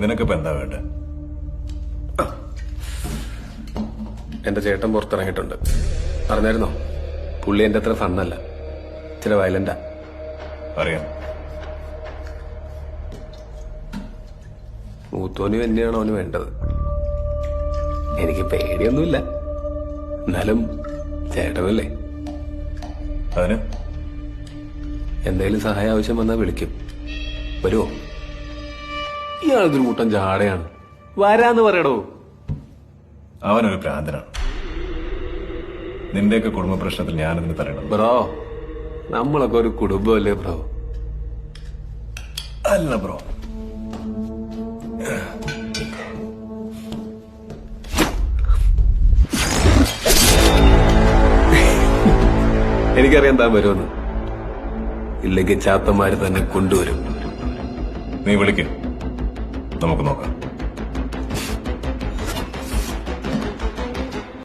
നിനക്കിപ്പോ എന്താ വേണ്ട? എന്റെ ചേട്ടൻ പുറത്തിറങ്ങിയിട്ടുണ്ട്. അറിഞ്ഞായിരുന്നോ? പുള്ളി എന്റെ അത്ര ഫണ്ണല്ല, ചില വയലന്റാ. അറിയാം. മൂത്തോന് തന്നെയാണ് അവന് വേണ്ടത്. എനിക്ക് പേടിയൊന്നുമില്ല, എന്നാലും ചേട്ടനല്ലേ. അതിന് എന്തെങ്കിലും സഹായം ആവശ്യം വന്നാൽ വിളിക്കും. വരുമോ? ഇയാളൊരു കൂട്ടം ജാടയാണ്. വരാന്ന് പറയടോ. അവനൊരു ഭ്രാന്തനാണ്. നിന്റെയൊക്കെ കുടുംബ പ്രശ്നത്തിൽ ഞാനതിന് തരണം. ബ്രോ, നമ്മളൊക്കെ ഒരു കുടുംബമല്ലേ ബ്രോ? അല്ല ബ്രോ, എനിക്കറിയാൻ താൻ വരുമെന്ന്. ഇല്ലെങ്കിൽ ചാത്തന്മാര് തന്നെ കൊണ്ടുവരും. നീ വിളിക്കും, നമുക്ക് നോക്കാം.